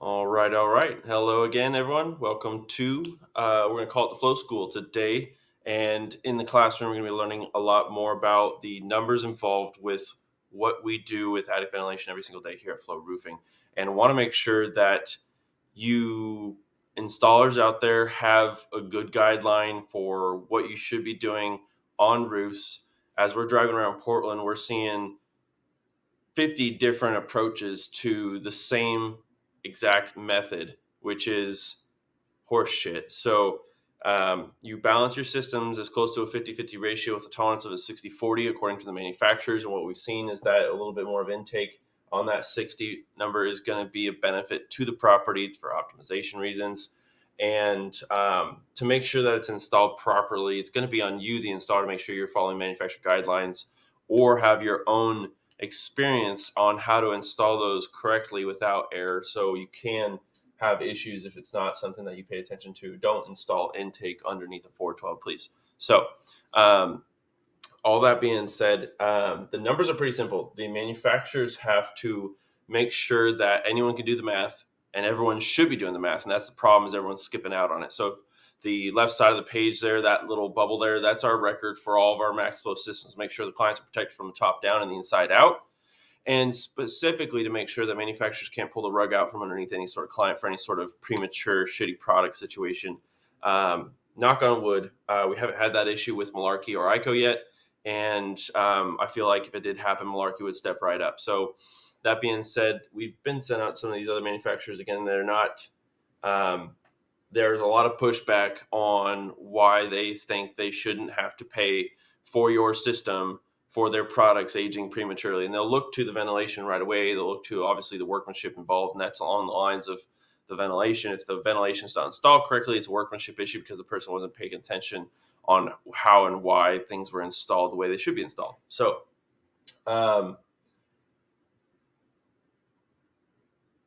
All right, all right. Hello again, everyone. Welcome to, we're going to call it the Flow School today. And in the classroom, we're going to be learning a lot more about the numbers involved with what we do with attic ventilation every single day here at Flow Roofing. And want to make sure that you installers out there have a good guideline for what you should be doing on roofs. As we're driving around Portland, we're seeing 50 different approaches to the same exact method, which is horse shit. So you balance your systems as close to a 50-50 ratio with a tolerance of a 60-40 according to the manufacturers. And what we've seen is that a little bit more of intake on that 60 number is going to be a benefit to the property for optimization reasons. And to make sure that it's installed properly, it's going to be on you, the installer, to make sure you're following manufacturer guidelines or have your own experience on how to install those correctly without error, so you can have issues if it's not something that you pay attention to. Don't install intake underneath a 412, please. So all that being said, the numbers are pretty simple. The manufacturers have to make sure that anyone can do the math, and everyone should be doing the math. And that's the problem, is everyone's skipping out on it. So if the left side of the page there, that little bubble there, that's our record for all of our max flow systems. Make sure the clients are protected from the top down and the inside out. And specifically to make sure that manufacturers can't pull the rug out from underneath any sort of client for any sort of premature, shitty product situation. Knock on wood, we haven't had that issue with Malarkey or ICO yet. And I feel like if it did happen, Malarkey would step right up. So that being said, we've been sent out some of these other manufacturers. Again, they're not, there's a lot of pushback on why they think they shouldn't have to pay for your system for their products aging prematurely. And they'll look to the ventilation right away. They'll look to, obviously, the workmanship involved, and that's along the lines of the ventilation. If the ventilation is not installed correctly, it's a workmanship issue because the person wasn't paying attention on how and why things were installed the way they should be installed. So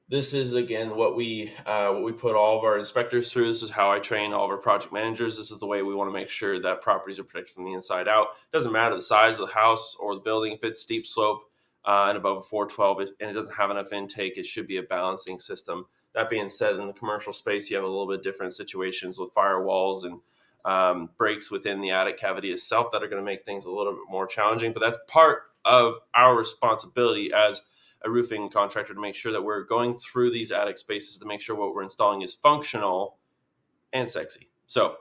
this is, again, what we put all of our inspectors through. This is how I train all of our project managers. This is the way we want to make sure that properties are protected from the inside out. It doesn't matter the size of the house or the building. If it's steep slope and above a 412 and it doesn't have enough intake, it should be a balancing system. That being said, in the commercial space, you have a little bit different situations with firewalls and breaks within the attic cavity itself that are going to make things a little bit more challenging. But that's part of our responsibility as a roofing contractor to make sure that we're going through these attic spaces to make sure what we're installing is functional and sexy. So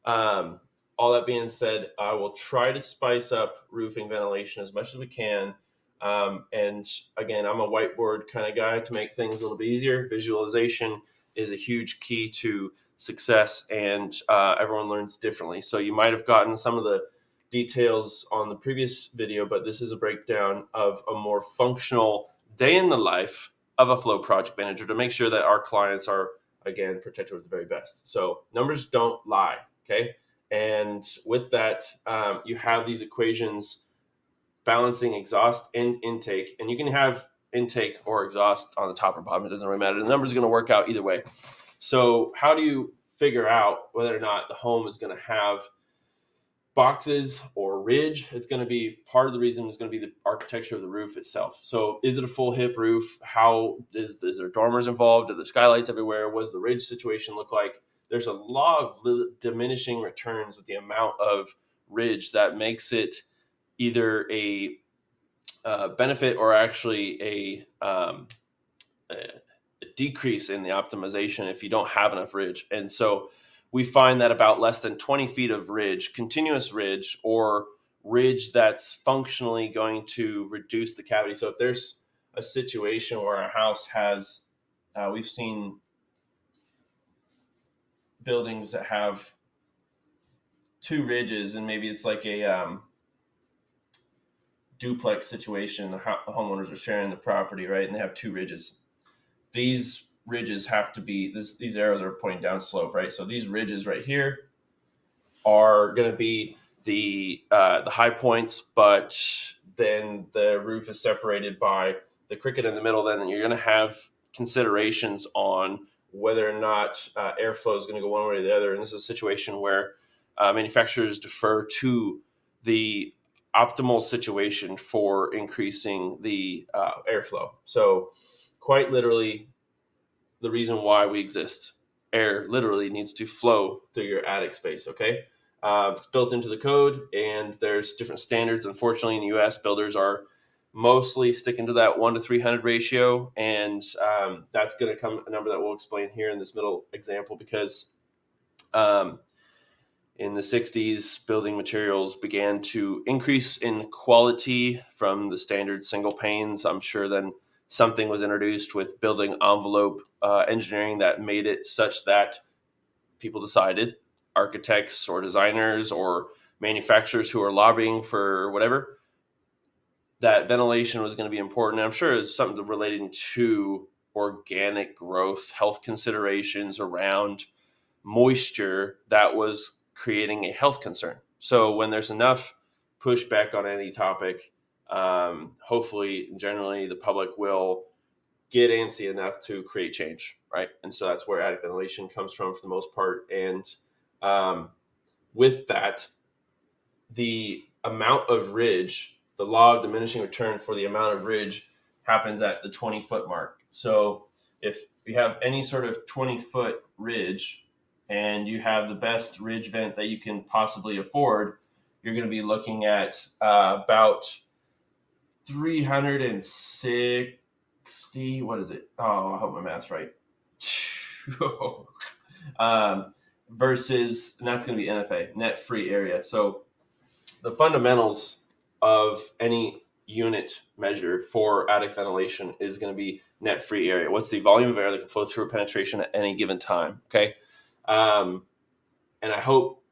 all that being said, I will try to spice up roofing ventilation as much as we can. And again, I'm a whiteboard kind of guy to make things a little bit easier. Visualization is a huge key to success, and everyone learns differently. So you might have gotten some of the details on the previous video, but this is a breakdown of a more functional day in the life of a flow project manager to make sure that our clients are, again, protected with the very best. So numbers don't lie, okay? And with that, you have these equations balancing exhaust and intake, and you can have intake or exhaust on the top or bottom. It doesn't really matter. The number's going to work out either way. So how do you figure out whether or not the home is going to have boxes or ridge? It's going to be, part of the reason is going to be the architecture of the roof itself. So is it a full hip roof? How is there dormers involved? Are there skylights everywhere? What does the ridge situation look like? There's a law of diminishing returns with the amount of ridge that makes it either a benefit or actually a decrease in the optimization if you don't have enough ridge. And so we find that about less than 20 feet of ridge, continuous ridge, or ridge that's functionally going to reduce the cavity. So if there's a situation where a house has, we've seen buildings that have two ridges, and maybe it's like a duplex situation. The homeowners are sharing the property, right? And they have two ridges. These ridges have to be, these arrows are pointing down slope, right? So these ridges right here are going to be the high points, but then the roof is separated by the cricket in the middle. Then you're going to have considerations on whether or not airflow is going to go one way or the other. And this is a situation where manufacturers defer to the optimal situation for increasing the airflow. So quite literally, the reason why we exist. Air literally needs to flow through your attic space, okay? It's built into the code, and there's different standards. Unfortunately, in the U.S., builders are mostly sticking to that 1 to 300 ratio, and that's going to come a number that we'll explain here in this middle example, because in the 60s, building materials began to increase in quality from the standard single panes. I'm sure then something was introduced with building envelope engineering that made it such that people decided, architects or designers or manufacturers who are lobbying for whatever, that ventilation was going to be important. And I'm sure it's something relating to organic growth, health considerations around moisture that was creating a health concern. So when there's enough pushback on any topic, hopefully, generally, the public will get antsy enough to create change, right? And so that's where attic ventilation comes from for the most part. And with that, the amount of ridge, the law of diminishing return for the amount of ridge happens at the 20-foot mark. So if you have any sort of 20-foot ridge and you have the best ridge vent that you can possibly afford, you're going to be looking at about 360. What is it? Oh, I hope my math's right. Versus, and that's going to be NFA, net free area. So the fundamentals of any unit measure for attic ventilation is going to be net free area. What's the volume of air that can flow through a penetration at any given time? Okay. And I hope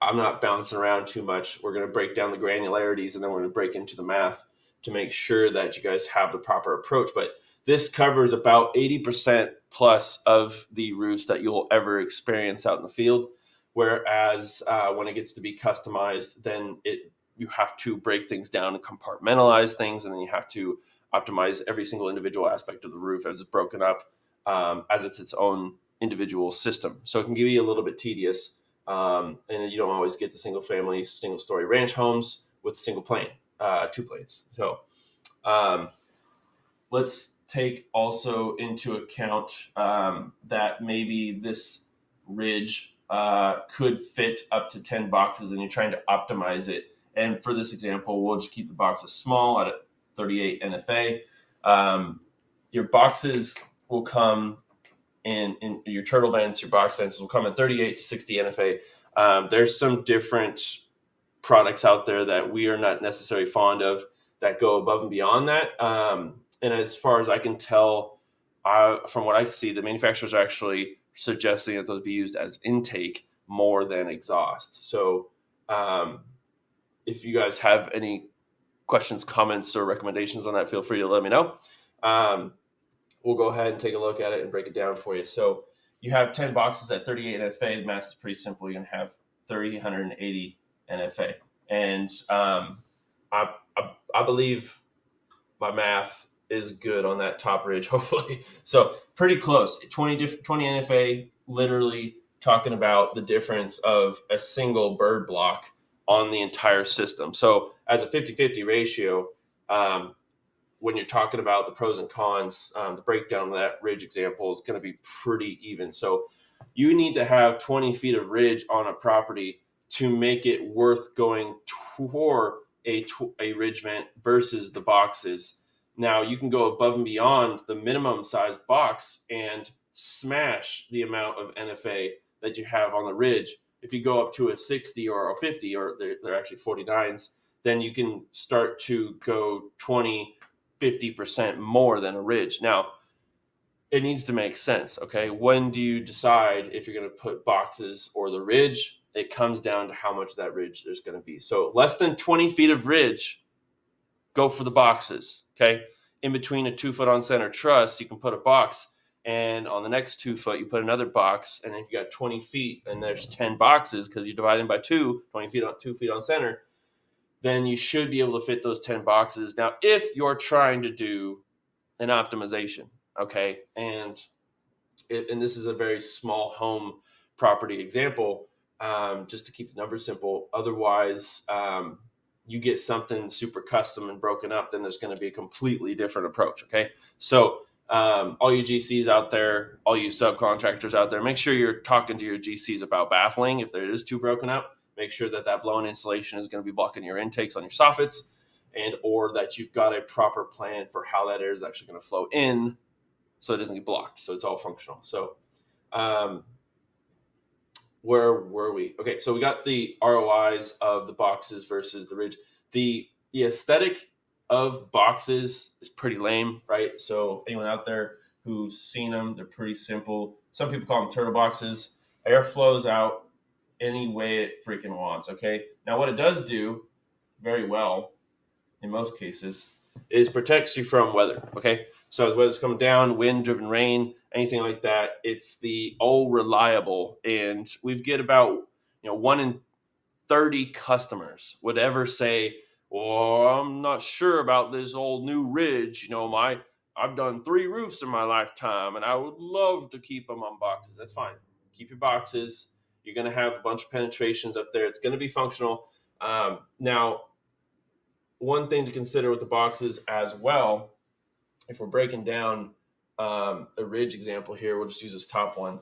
I'm not bouncing around too much. We're going to break down the granularities, and then we're going to break into the math to make sure that you guys have the proper approach. But this covers about 80% plus of the roofs that you'll ever experience out in the field. Whereas when it gets to be customized, then you have to break things down and compartmentalize things, and then you have to optimize every single individual aspect of the roof as it's broken up, as it's its own individual system. So it can be a little bit tedious, and you don't always get the single-family, single-story ranch homes with a single plane, 2 planes. So let's take also into account that maybe this ridge could fit up to 10 boxes, and you're trying to optimize it. And for this example, we'll just keep the boxes small at 38 NFA. Your boxes will come in your turtle vents, your box vents will come in 38 to 60 NFA. There's some different products out there that we are not necessarily fond of that go above and beyond that. And as far as I can tell, from what I can see, the manufacturers are actually suggesting that those be used as intake more than exhaust. So if you guys have any questions, comments, or recommendations on that, feel free to let me know. We'll go ahead and take a look at it and break it down for you. So you have 10 boxes at 38 NFA. The math is pretty simple. You're going to have 380 NFA. And I believe my math is good on that top ridge, hopefully. So pretty close. 20 NFA, literally talking about the difference of a single bird block on the entire system. So as a 50-50 ratio, when you're talking about the pros and cons, the breakdown of that ridge example is going to be pretty even. So you need to have 20 feet of ridge on a property to make it worth going toward a ridge vent versus the boxes. Now you can go above and beyond the minimum size box and smash the amount of NFA that you have on the ridge. If you go up to a 60 or a 50, or they're actually 49s, then you can start to go 20-50% more than a ridge. Now, it needs to make sense, okay? When do you decide if you're going to put boxes or the ridge? It comes down to how much of that ridge there's going to be. So less than 20 feet of ridge, go for the boxes, okay? In between a 2-foot on center truss, you can put a box, and on the next 2 foot, you put another box. And if you got 20 feet and there's 10 boxes, because you divide them by 20 feet on 2 feet on center, then you should be able to fit those 10 boxes. Now, if you're trying to do an optimization, okay, and this is a very small home property example, just to keep the numbers simple. Otherwise, you get something super custom and broken up, then there's going to be a completely different approach, okay? So All you GCs out there, all you subcontractors out there, make sure you're talking to your GCs about baffling. If there is too broken up, make sure that blown insulation is going to be blocking your intakes on your soffits, and or that you've got a proper plan for how that air is actually going to flow in so it doesn't get blocked, so it's all functional. So where were we? Okay, so we got the ROIs of the boxes versus the ridge. The aesthetic of boxes is pretty lame, right? So anyone out there who's seen them, they're pretty simple. Some people call them turtle boxes. Air flows out any way it freaking wants, okay? Now, what it does do very well, in most cases, is protects you from weather, okay? So as weather's coming down, wind-driven rain, anything like that, it's the all reliable. And we get about 1 in 30 customers would ever say, well, I'm not sure about this old new ridge. I've done 3 roofs in my lifetime, and I would love to keep them on boxes. That's fine. Keep your boxes. You're going to have a bunch of penetrations up there. It's going to be functional. Now, one thing to consider with the boxes as well, if we're breaking down a ridge example here, we'll just use this top one.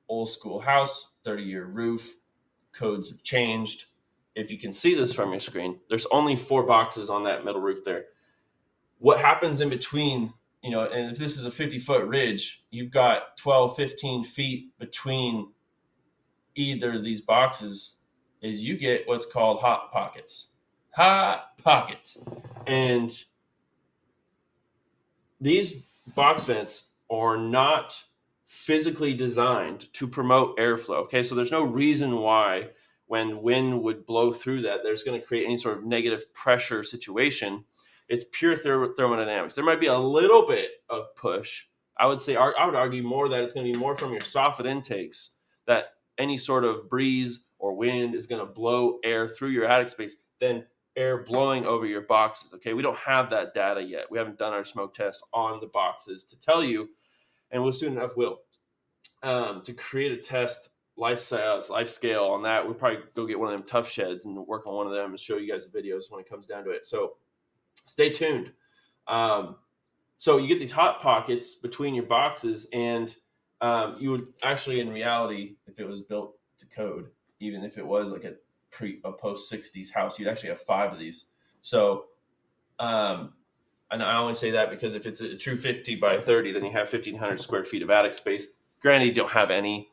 Old school house, 30-year roof, codes have changed. If you can see this from your screen, there's only 4 boxes on that middle roof there. What happens in between, and if this is a 50-foot ridge, you've got 12, 15 feet between either of these boxes, is you get what's called hot pockets. Hot pockets. And these box vents are not physically designed to promote airflow. Okay, so there's no reason why when wind would blow through that, there's going to create any sort of negative pressure situation. It's pure thermodynamics. There might be a little bit of push. I would argue more that it's going to be more from your soffit intakes, that any sort of breeze or wind is going to blow air through your attic space than air blowing over your boxes. Okay, we don't have that data yet. We haven't done our smoke tests on the boxes to tell you, and we'll soon enough will. To create a test life scale on that, we'll probably go get one of them tough sheds and work on one of them and show you guys the videos when it comes down to it. So stay tuned. So you get these hot pockets between your boxes, and you would actually, in reality, if it was built to code, even if it was like a post 60s house, you'd actually have 5 of these. So, and I only say that because if it's a true 50 by 30, then you have 1,500 square feet of attic space. Granted, you don't have any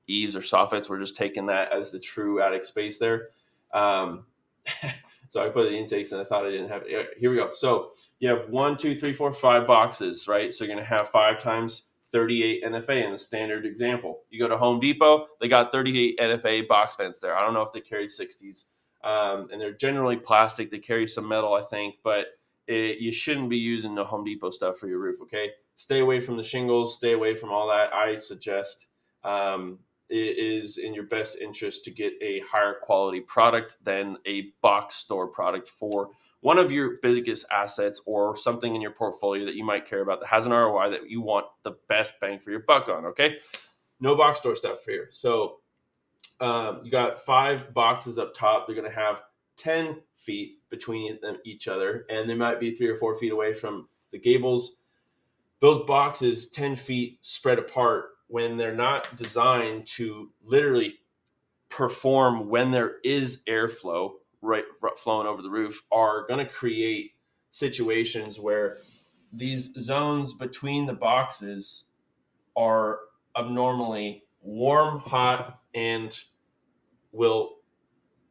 eaves or soffits. We're just taking that as the true attic space there. So I put the intakes and I thought I didn't have it. Here we go. So you have 1, 2, 3, 4, 5 boxes, right? So you're going to have 5 times 38 NFA in the standard example. You go to Home Depot, they got 38 NFA box vents there. I don't know if they carry 60s. And they're generally plastic. They carry some metal, I think, but you shouldn't be using the Home Depot stuff for your roof, okay? Stay away from the shingles. Stay away from all that. I suggest it is in your best interest to get a higher quality product than a box store product for one of your biggest assets or something in your portfolio that you might care about that has an ROI that you want the best bang for your buck on, okay? No box store stuff here. So you got 5 boxes up top. They're going to have 10 feet between them, each other, and they might be 3 or 4 feet away from the gables. Those boxes, 10 feet spread apart, when they're not designed to literally perform when there is airflow right flowing over the roof, are going to create situations where these zones between the boxes are abnormally warm, hot, and will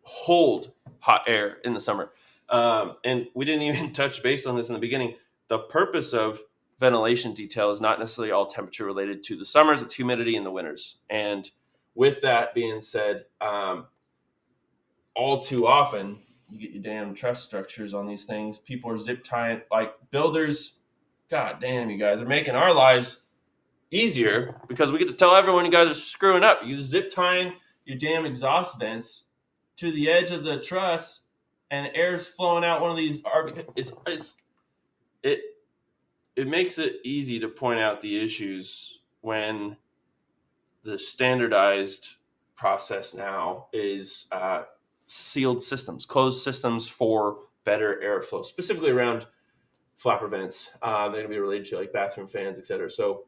hold hot air in the summer. And we didn't even touch base on this in the beginning. The purpose of ventilation detail is not necessarily all temperature related to the summers. It's humidity in the winters. And with that being said, all too often you get your damn truss structures on these things. People are zip tying, like builders. God damn, you guys are making our lives easier because we get to tell everyone you guys are screwing up. You zip tying your damn exhaust vents to the edge of the truss, and air's flowing out one of these. It makes it easy to point out the issues when the standardized process now is sealed systems, closed systems for better airflow, specifically around flapper vents. They're going to be related to like bathroom fans, etc. So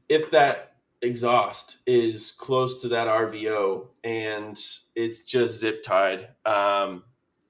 if that exhaust is close to that RVO and it's just zip tied,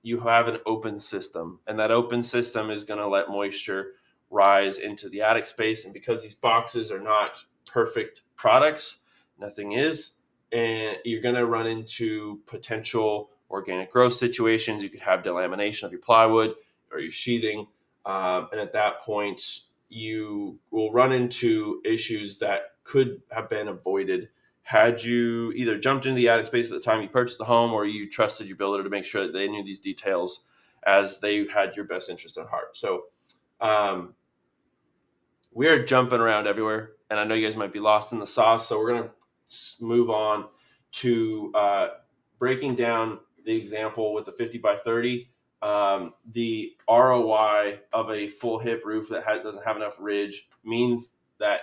you have an open system, and that open system is going to let moisture rise into the attic space. And because these boxes are not perfect products, nothing is, and you're going to run into potential organic growth situations. You could have delamination of your plywood or your sheathing, and at that point, you will run into issues that could have been avoided had you either jumped into the attic space at the time you purchased the home, or you trusted your builder to make sure that they knew these details as they had your best interest at heart. So we're jumping around everywhere, and I know you guys might be lost in the sauce. So we're going to move on to breaking down the example with the 50 by 30. The ROI of a full hip roof that doesn't have enough ridge means that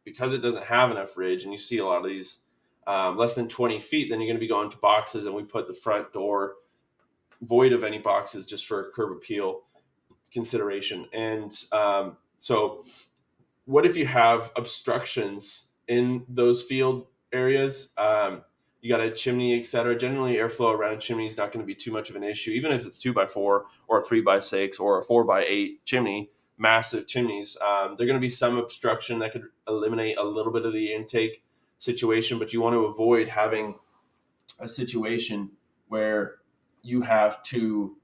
because it doesn't have enough ridge, and you see a lot of these less than 20 feet, then you're going to be going to boxes, and we put the front door void of any boxes just for curb appeal consideration. And so what if you have obstructions in those field areas? You got a chimney, etc. Generally, airflow around a chimney is not going to be too much of an issue, even if it's 2x4 or a 3x6 or a 4x8 chimney. Massive chimneys, they're going to be some obstruction that could eliminate a little bit of the intake situation, but you want to avoid having a situation where you have to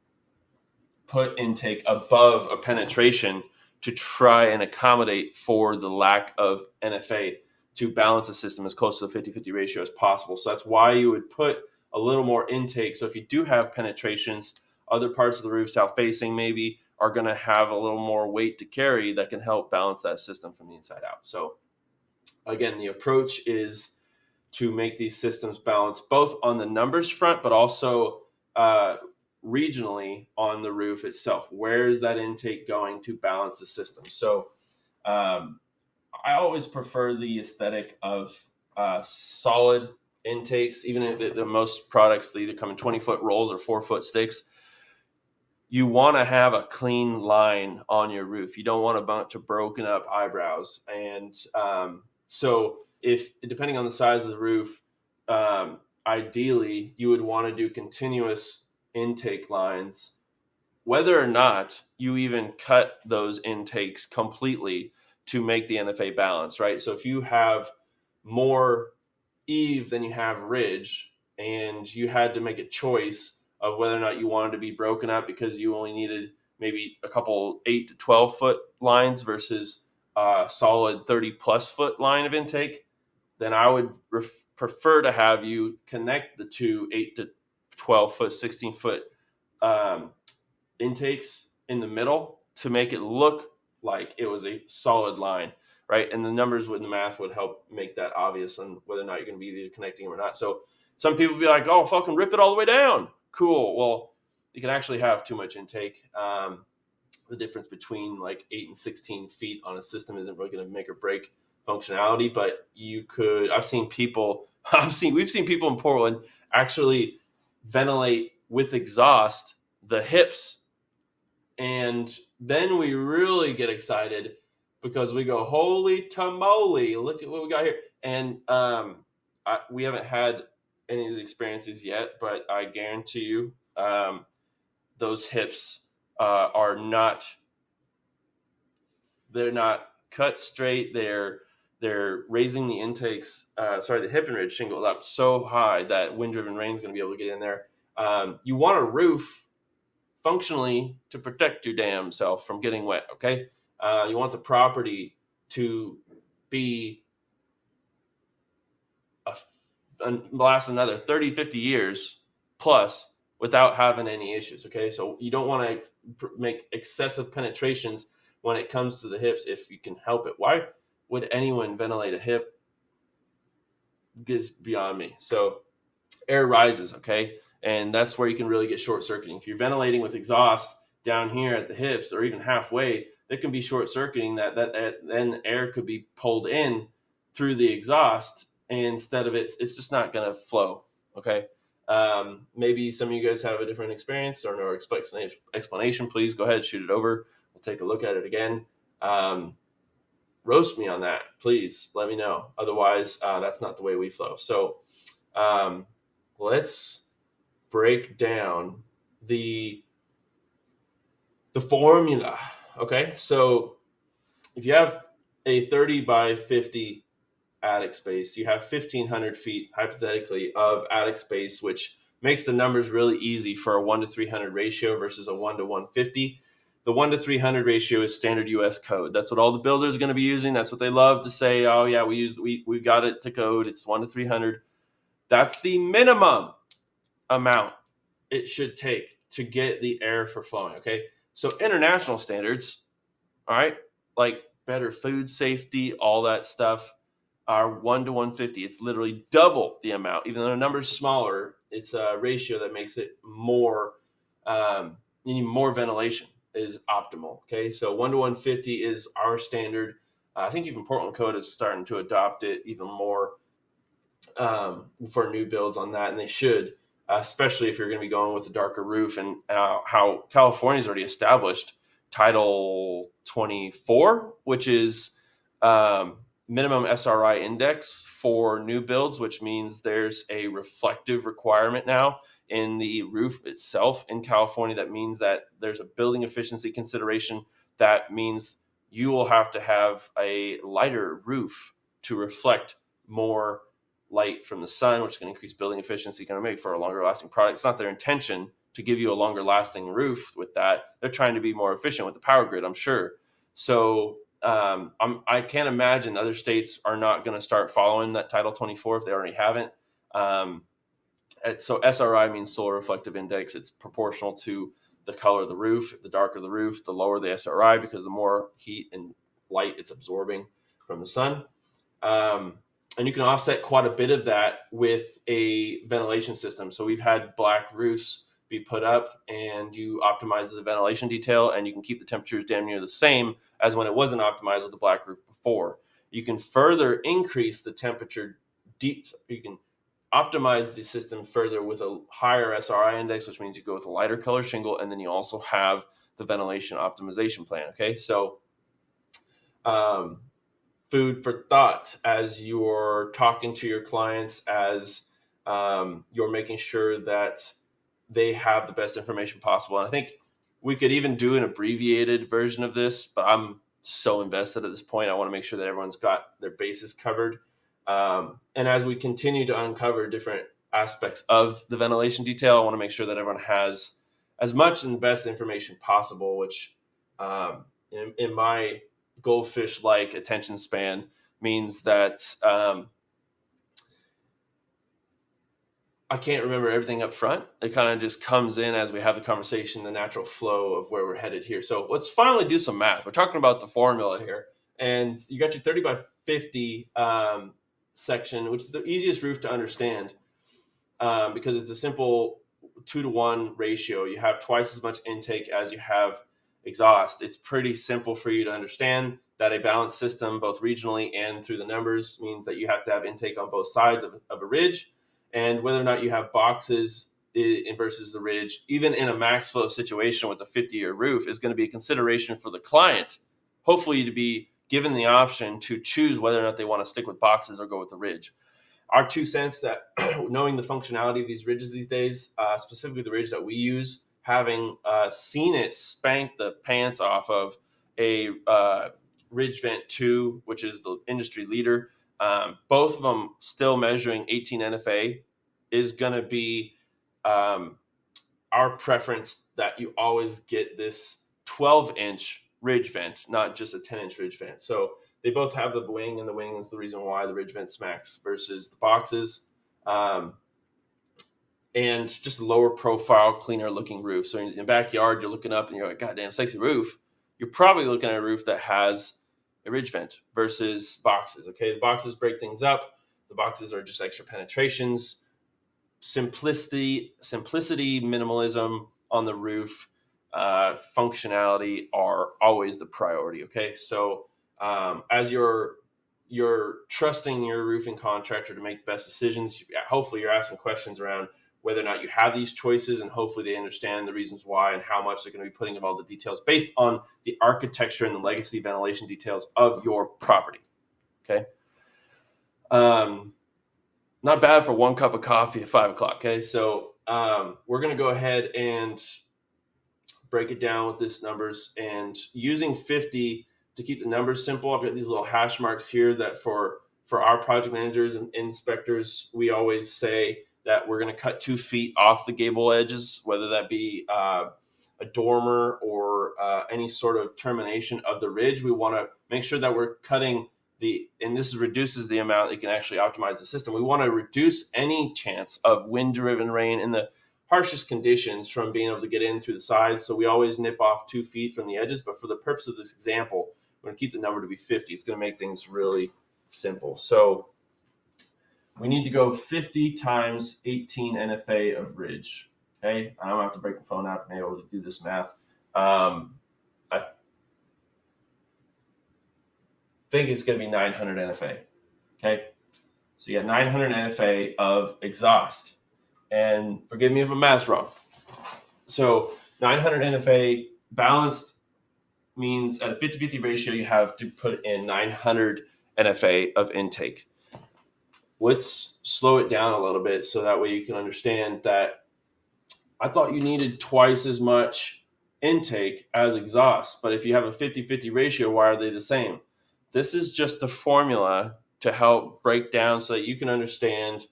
put intake above a penetration to try and accommodate for the lack of NFA to balance the system as close to the 50-50 ratio as possible. So that's why you would put a little more intake. So if you do have penetrations, other parts of the roof, south facing maybe, are going to have a little more weight to carry that can help balance that system from the inside out. So again, the approach is to make these systems balance both on the numbers front, but also regionally on the roof itself. Where is that intake going to balance the system? So I always prefer the aesthetic of solid intakes, even if the most products, they either come in 20-foot rolls or 4-foot sticks. You want to have a clean line on your roof. You don't want a bunch of broken up eyebrows. And so if, depending on the size of the roof, ideally you would want to do continuous intake lines, whether or not you even cut those intakes completely to make the NFA balance, right? So if you have more eave than you have ridge, and you had to make a choice of whether or not you wanted to be broken up because you only needed maybe a couple 8 to 12 foot lines versus a solid 30 plus foot line of intake, then I would prefer to have you connect the two 8 to 12 foot, 16 foot intakes in the middle to make it look like it was a solid line, right? And the numbers with the math would help make that obvious on whether or not you're going to be either connecting them or not. So some people be like, oh, fucking rip it all the way down. Cool. Well, you can actually have too much intake. The difference between like 8 and 16 feet on a system isn't really going to make or break functionality, but you could, we've seen people in Portland actually ventilate with exhaust the hips. And then we really get excited because we go, holy tamale, look at what we got here. And we haven't had any of these experiences yet, but I guarantee you those hips are not, they're not cut straight. They're raising the intakes, the hip and ridge shingle up so high that wind-driven rain is going to be able to get in there. You want a roof functionally to protect your damn self from getting wet, okay? You want the property to be last another 30, 50 years plus without having any issues, okay? So you don't want to make excessive penetrations when it comes to the hips if you can help it. Why would anyone ventilate a hip? Is beyond me. So air rises, okay? And that's where you can really get short circuiting. If you're ventilating with exhaust down here at the hips or even halfway, there can be short circuiting that then air could be pulled in through the exhaust, and instead of it's just not going to flow, okay? Maybe some of you guys have a different experience or no explanation. Please go ahead, shoot it over. We'll take a look at it again. Roast me on that, please. Let me know. Otherwise, that's not the way we flow. So let's break down the formula. Okay, so if you have a 30 by 50 attic space, you have 1,500 feet, hypothetically, of attic space, which makes the numbers really easy for a 1 to 300 ratio versus a 1 to 150. The 1 to 300 ratio is standard U.S. code. That's what all the builders are going to be using. That's what they love to say. Oh yeah, we got it to code. It's 1 to 300. That's the minimum amount it should take to get the air for flowing. Okay, so international standards, all right, like better food safety, all that stuff, are 1 to 150. It's literally double the amount. Even though the number's smaller, it's a ratio that makes it more, you need more ventilation is optimal. Okay, so 1 to 150 is our standard. I think even Portland Code is starting to adopt it even more for new builds on that, and they should, especially if you're going to be going with a darker roof. And how California's already established Title 24, which is minimum SRI index for new builds, which means there's a reflective requirement now in the roof itself in California. That means that there's a building efficiency consideration. That means you will have to have a lighter roof to reflect more light from the sun, which is going to increase building efficiency, going to make for a longer lasting product. It's not their intention to give you a longer lasting roof with that. They're trying to be more efficient with the power grid, I'm sure. So I can't imagine other states are not going to start following that Title 24 if they already haven't. So SRI means solar reflective index. It's proportional to the color of the roof. The darker the roof, the lower the SRI, because the more heat and light it's absorbing from the sun. And you can offset quite a bit of that with a ventilation system. So we've had black roofs be put up, and you optimize the ventilation detail, and you can keep the temperatures damn near the same as when it wasn't optimized with the black roof before. You can further increase the temperature. You can optimize the system further with a higher SRI index, which means you go with a lighter color shingle, and then you also have the ventilation optimization plan. Okay, so food for thought as you're talking to your clients, as you're making sure that they have the best information possible. And I think we could even do an abbreviated version of this, but I'm so invested at this point. I want to make sure that everyone's got their bases covered. And as we continue to uncover different aspects of the ventilation detail, I want to make sure that everyone has as much and best information possible, which in my goldfish-like attention span means that I can't remember everything up front. It kind of just comes in as we have the conversation, the natural flow of where we're headed here. So let's finally do some math. We're talking about the formula here, and you got your 30 by 50 section, which is the easiest roof to understand because it's a simple 2-to-1 ratio. You have twice as much intake as you have exhaust. It's pretty simple for you to understand that a balanced system, both regionally and through the numbers, means that you have to have intake on both sides of a ridge. And whether or not you have boxes versus the ridge, even in a max flow situation with a 50-year roof, is going to be a consideration for the client, hopefully to be given the option to choose whether or not they want to stick with boxes or go with the ridge. Our 2 cents that knowing the functionality of these ridges these days, specifically the ridge that we use, having seen it spank the pants off of a Ridge Vent 2, which is the industry leader, both of them still measuring 18 NFA, is going to be our preference that you always get this 12-inch ridge vent, not just a 10-inch ridge vent. So they both have the wing, and the wing is the reason why the ridge vent smacks versus the boxes. And just a lower profile, cleaner looking roof. So in the backyard, you're looking up and you're like, goddamn, sexy roof. You're probably looking at a roof that has a ridge vent versus boxes. Okay, the boxes break things up. The boxes are just extra penetrations. Simplicity, minimalism on the roof, functionality are always the priority. Okay, so as you're trusting your roofing contractor to make the best decisions, hopefully you're asking questions around whether or not you have these choices, and hopefully they understand the reasons why and how much they're going to be putting in all the details based on the architecture and the legacy ventilation details of your property. Okay. Not bad for one cup of coffee at 5 o'clock. Okay. So we're going to go ahead and break it down with these numbers, and using 50 to keep the numbers simple. I've got these little hash marks here that for our project managers and inspectors, we always say that we're going to cut 2 feet off the gable edges, whether that be a dormer or any sort of termination of the ridge. We want to make sure that we're cutting and this reduces the amount that you can actually optimize the system. We want to reduce any chance of wind-driven rain in the harshest conditions from being able to get in through the sides. So we always nip off 2 feet from the edges. But for the purpose of this example, we're going to keep the number to be 50. It's going to make things really simple. So we need to go 50 times 18 NFA of ridge. Okay, I'm going to have to break the phone out to be able to do this math. I think it's going to be 900 NFA. Okay, so you got 900 NFA of exhaust. And forgive me if my math's wrong. So 900 NFA balanced means at a 50-50 ratio, you have to put in 900 NFA of intake. Let's slow it down a little bit so that way you can understand that I thought you needed twice as much intake as exhaust. But if you have a 50-50 ratio, why are they the same? This is just the formula to help break down so that you can understand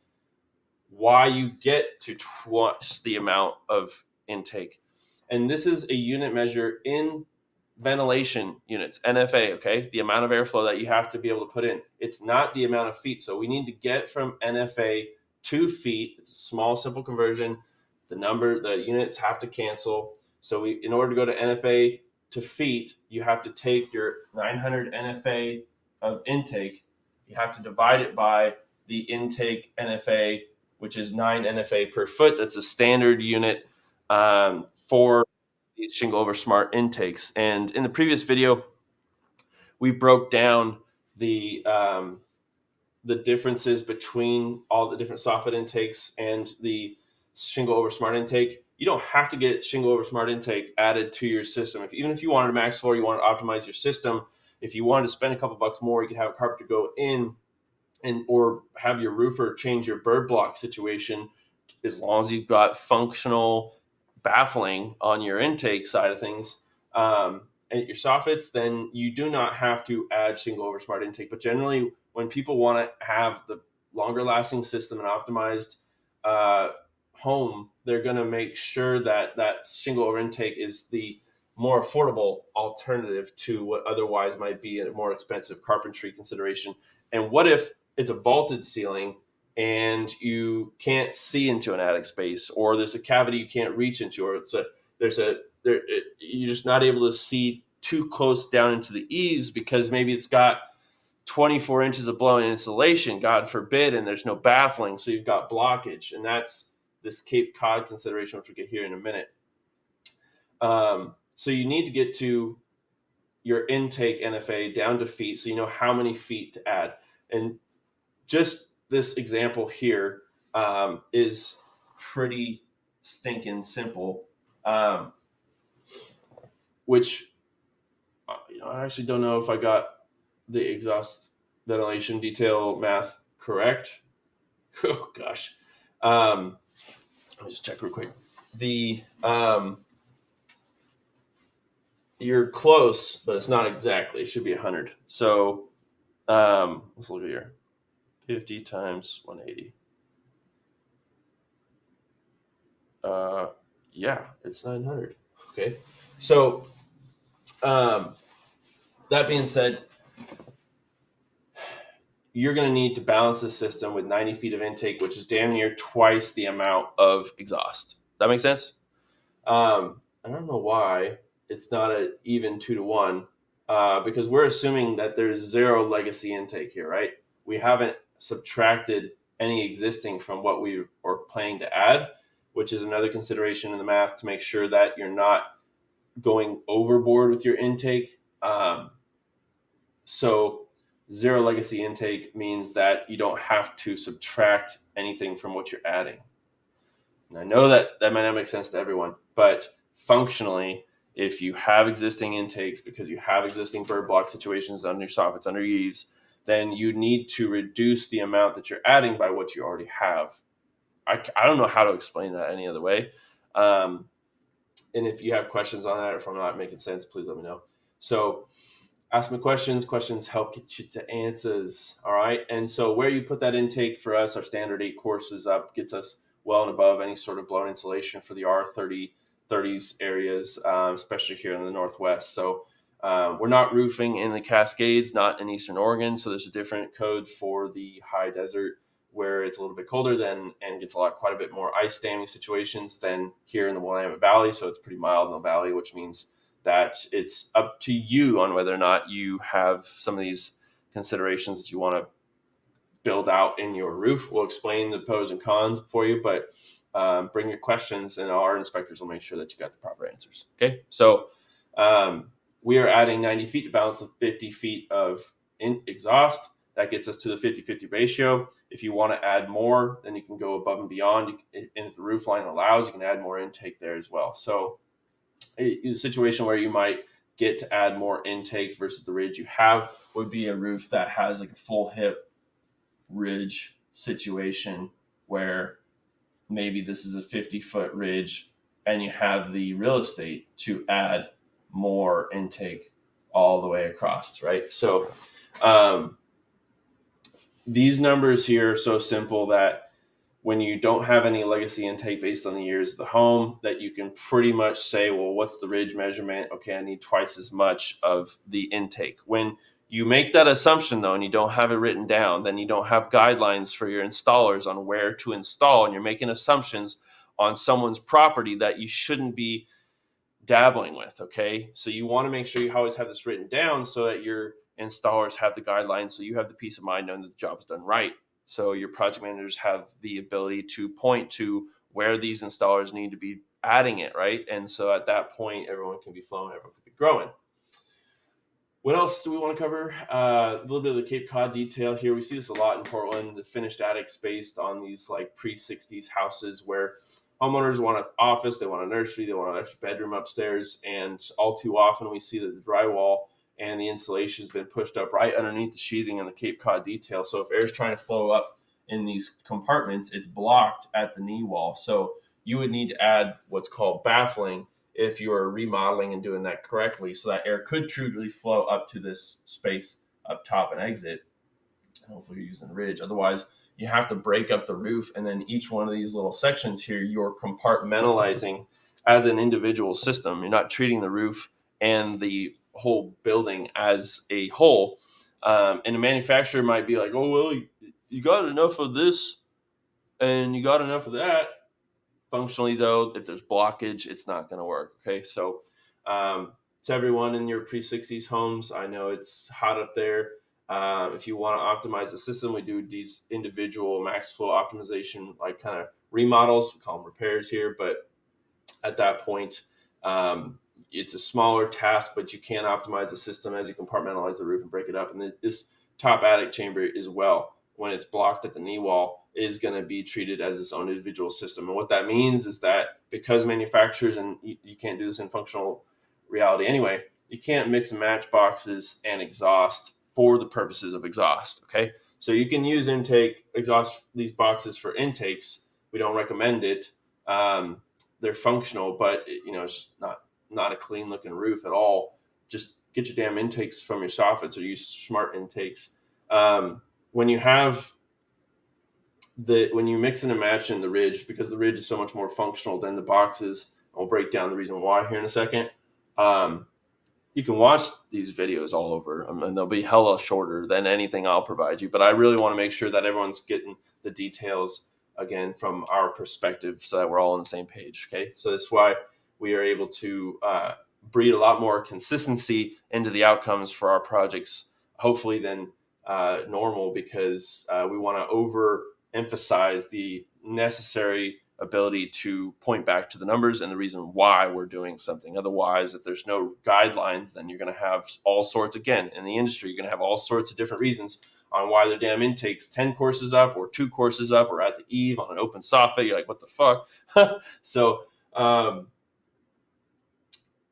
why you get to twice the amount of intake. And this is a unit measure in ventilation units, NFA, okay? The amount of airflow that you have to be able to put in. It's not the amount of feet. So we need to get from NFA to feet. It's a small, simple conversion. The units have to cancel. So in order to go to NFA to feet, you have to take your 900 NFA of intake. You have to divide it by the intake NFA, which is 9 NFA per foot. That's a standard unit for these shingle over smart intakes. And in the previous video, we broke down the differences between all the different soffit intakes and the shingle over smart intake. You don't have to get shingle over smart intake added to your system. Even if you wanted a max floor, you want to optimize your system. If you wanted to spend a couple bucks more, you could have a carpenter go in or have your roofer change your bird block situation, as long as you've got functional baffling on your intake side of things and your soffits, then you do not have to add shingle over smart intake. But generally, when people want to have the longer lasting system and optimized home, they're going to make sure that shingle over intake is the more affordable alternative to what otherwise might be a more expensive carpentry consideration. And what if it's a vaulted ceiling and you can't see into an attic space, or there's a cavity you can't reach into, or you're just not able to see too close down into the eaves because maybe it's got 24 inches of blown insulation, God forbid, and there's no baffling, so you've got blockage. And that's this Cape Cod consideration, which we'll get here in a minute. So you need to get to your intake NFA down to feet so you know how many feet to add. And just this example here is pretty stinking simple, which I actually don't know if I got the exhaust ventilation detail math correct. Oh gosh, let me just check real quick. You're close, but it's not exactly. It should be 100. So let's look at here. 50 times 180. Yeah, it's 900. Okay. So that being said, you're going to need to balance the system with 90 feet of intake, which is damn near twice the amount of exhaust. That makes sense? I don't know why it's not an even 2-to-1, because we're assuming that there's zero legacy intake here, right? We haven't subtracted any existing from what we are planning to add, which is another consideration in the math to make sure that you're not going overboard with your intake. So zero legacy intake means that you don't have to subtract anything from what you're adding. And I know that might not make sense to everyone, but functionally, if you have existing intakes because you have existing bird block situations under your soffits, under your eaves, then you need to reduce the amount that you're adding by what you already have. I don't know how to explain that any other way. And if you have questions on that, or if I'm not making sense, please let me know. So ask me questions. Questions help get you to answers. All right. And so where you put that intake for us, our standard 8 courses up gets us well and above any sort of blown insulation for the R30s areas, especially here in the Northwest. So we're not roofing in the Cascades, not in Eastern Oregon. So there's a different code for the high desert where it's a little bit colder than and gets quite a bit more ice damming situations than here in the Willamette Valley. So it's pretty mild in the valley, which means that it's up to you on whether or not you have some of these considerations that you want to build out in your roof. We'll explain the pros and cons for you, but bring your questions and our inspectors will make sure that you got the proper answers. Okay, so we are adding 90 feet to balance the 50 feet of exhaust. That gets us to the 50-50 ratio. If you want to add more, then you can go above and beyond. And if the roof line allows, you can add more intake there as well. So a situation where you might get to add more intake versus the ridge you have would be a roof that has like a full hip ridge situation where maybe this is a 50-foot ridge and you have the real estate to add more intake all the way across, right? So these numbers here are so simple that when you don't have any legacy intake based on the years of the home, that you can pretty much say, well, what's the ridge measurement? Okay, I need twice as much of the intake. When you make that assumption, though, and you don't have it written down, then you don't have guidelines for your installers on where to install, and you're making assumptions on someone's property that you shouldn't be dabbling with, okay? So you want to make sure you always have this written down so that your installers have the guidelines, so you have the peace of mind knowing that the job's done right. So your project managers have the ability to point to where these installers need to be adding it, right? And so at that point, everyone can be flowing, everyone can be growing. What else do we want to cover? A little bit of the Cape Cod detail here. We see this a lot in Portland, the finished attics based on these like pre-60s houses where homeowners want an office, they want a nursery, they want an extra bedroom upstairs, and all too often we see that the drywall and the insulation has been pushed up right underneath the sheathing and the Cape Cod detail. So if air is trying to flow up in these compartments, it's blocked at the knee wall. So you would need to add what's called baffling if you are remodeling and doing that correctly, so that air could truly flow up to this space up top and exit. Hopefully you're using the ridge. Otherwise, you have to break up the roof, and then each one of these little sections here, you're compartmentalizing as an individual system. You're not treating the roof and the whole building as a whole. And a manufacturer might be like, oh, well, you got enough of this and you got enough of that. Functionally, though, if there's blockage, it's not going to work. Okay, so to everyone in your pre-60s homes, I know it's hot up there. If you want to optimize the system, we do these individual max flow optimization, like kind of remodels. We call them repairs here, but at that point, it's a smaller task, but you can optimize the system as you compartmentalize the roof and break it up. And this top attic chamber as well, when it's blocked at the knee wall, is going to be treated as its own individual system. And what that means is that because manufacturers, and you can't do this in functional reality anyway, you can't mix and match boxes and exhaust for the purposes of exhaust. Okay, so you can use exhaust these boxes for intakes. We don't recommend it. They're functional, but it's just not a clean looking roof at all. Just get your damn intakes from your soffits or use smart intakes. When you mix and match in the ridge, because the ridge is so much more functional than the boxes, I'll break down the reason why here in a second. You can watch these videos all over, and they'll be hella shorter than anything I'll provide you. But I really want to make sure that everyone's getting the details, again, from our perspective so that we're all on the same page, okay? So that's why we are able to breed a lot more consistency into the outcomes for our projects, hopefully, than normal, because we want to overemphasize the necessary ability to point back to the numbers and the reason why we're doing something. Otherwise, if there's no guidelines, then you're going to have all sorts, again, in the industry, you're going to have all sorts of different reasons on why their damn intake's 10 courses up or 2 courses up or at the eve on an open soffit. You're like, what the fuck? So,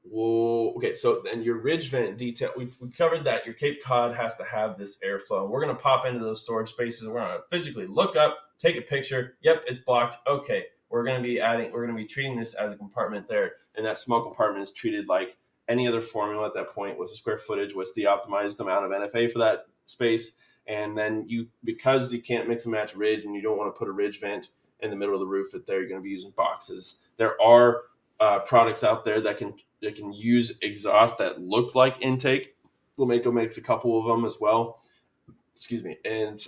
well, okay, so then your ridge vent detail, we covered that your Cape Cod has to have this airflow. We're going to pop into those storage spaces. We're going to physically look up, take a picture. Yep, it's blocked. Okay, we're going to be treating this as a compartment there. And that small compartment is treated like any other formula at that point. What's the square footage? What's the optimized amount of NFA for that space? And then because you can't mix and match ridge and you don't want to put a ridge vent in the middle of the roof that you're going to be using boxes. There are products out there that can use exhaust that look like intake. Flamenco makes a couple of them as well. Excuse me. And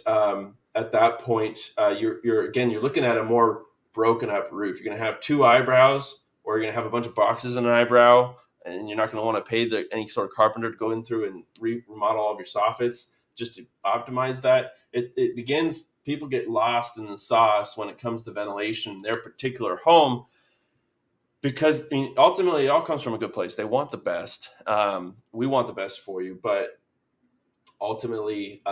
at that point, you're looking at a more broken up roof. You're going to have 2 eyebrows, or you're going to have a bunch of boxes in an eyebrow, and you're not going to want to pay any sort of carpenter to go in through and remodel all of your soffits just to optimize that. People get lost in the sauce when it comes to ventilation in their particular home. Because ultimately, it all comes from a good place. They want the best. We want the best for you, but ultimately,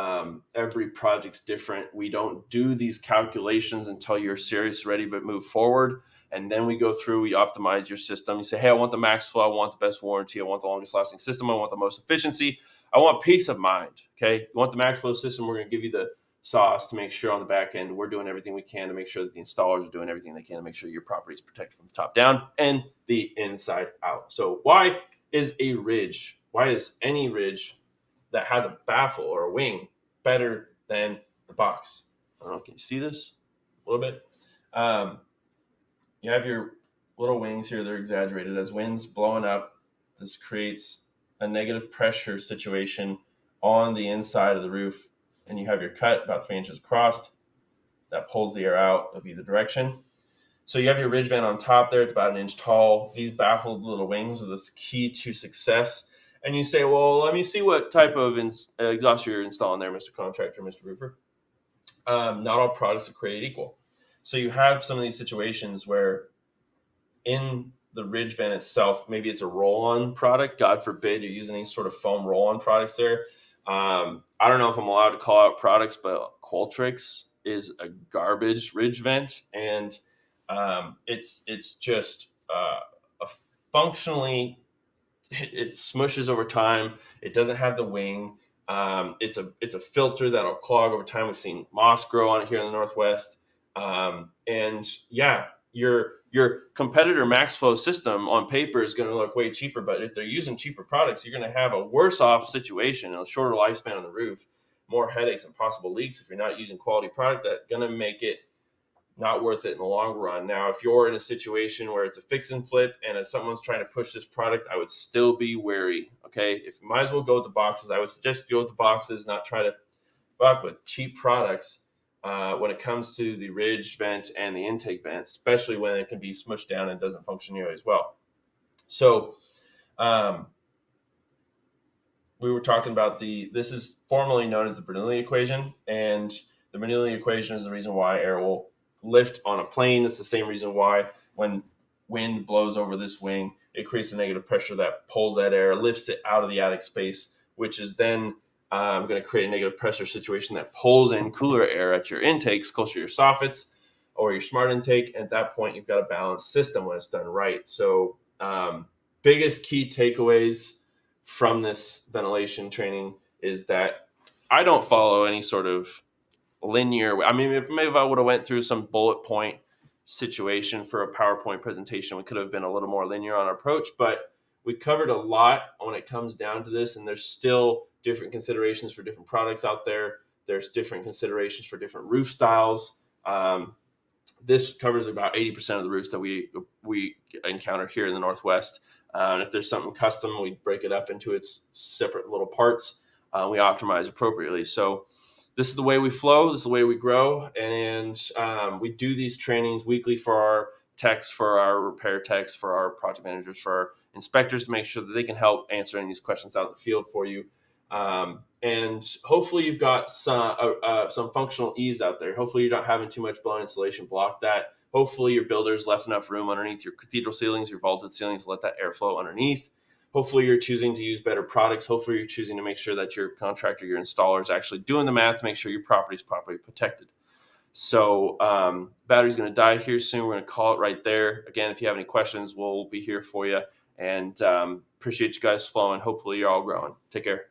every project's different. We don't do these calculations until you're serious, ready, but move forward. And then we go through, we optimize your system. You say, hey, I want the max flow. I want the best warranty. I want the longest lasting system. I want the most efficiency. I want peace of mind. Okay. You want the max flow system. We're going to give you the sauce to make sure on the back end we're doing everything we can to make sure that the installers are doing everything they can to make sure your property is protected from the top down and the inside out. So why is any ridge that has a baffle or a wing better than the box? I don't know, can you see this a little bit? You have your little wings here, they're exaggerated. As wind's blowing up, this creates a negative pressure situation on the inside of the roof. And you have your cut about 3 inches across that pulls the air out of either direction. So you have your ridge vent on top there. It's about 1 inch tall. These baffled little wings are the key to success. And you say, well, let me see what type of exhaust you're installing there, Mr. Contractor, Mr. Roofer. Not all products are created equal. So you have some of these situations where in the ridge vent itself, maybe it's a roll-on product. God forbid you're using any sort of foam roll-on products there. I don't know if I'm allowed to call out products, but Qualtrics is a garbage ridge vent, and it's just functionally it smushes over time. It doesn't have the wing. It's a filter that'll clog over time. We've seen moss grow on it here in the Northwest, and yeah, your competitor MaxFlow system on paper is going to look way cheaper, but if they're using cheaper products, you're going to have a worse off situation, a shorter lifespan on the roof, more headaches and possible leaks if you're not using quality product. That's going to make it not worth it in the long run. Now, if you're in a situation where it's a fix and flip and if someone's trying to push this product, I would still be wary. Okay, if you might as well go with the boxes, I would suggest go with the boxes, not try to fuck with cheap products. When it comes to the ridge vent and the intake vent, especially when it can be smushed down and doesn't function nearly as well. So we were talking about this is formally known as the Bernoulli equation, and the Bernoulli equation is the reason why air will lift on a plane. It's the same reason why when wind blows over this wing, it creates a negative pressure that pulls that air, lifts it out of the attic space, which is then going to create a negative pressure situation that pulls in cooler air at your intakes closer to your soffits or your smart intake. At that point, you've got a balanced system when it's done right. So biggest key takeaways from this ventilation training is that I don't follow any sort of linear. I mean, if I would have went through some bullet point situation for a PowerPoint presentation, we could have been a little more linear on our approach, but we covered a lot when it comes down to this, and there's still different considerations for different products out there. There's different considerations for different roof styles. This covers about 80% of the roofs that we encounter here in the Northwest. And if there's something custom, we break it up into its separate little parts. We optimize appropriately. So this is the way we flow. This is the way we grow. And we do these trainings weekly for our techs, for our repair techs, for our project managers, for our inspectors to make sure that they can help answer any of these questions out in the field for you. And hopefully you've got some functional eaves out there. Hopefully you're not having too much blown insulation block that. Hopefully your builder's left enough room underneath your cathedral ceilings, your vaulted ceilings to let that airflow underneath. Hopefully you're choosing to use better products. Hopefully you're choosing to make sure that your contractor, your installer is actually doing the math to make sure your property is properly protected. So battery's going to die here soon. We're going to call it right there. Again, if you have any questions, we'll be here for you. And appreciate you guys following. Hopefully you're all growing. Take care.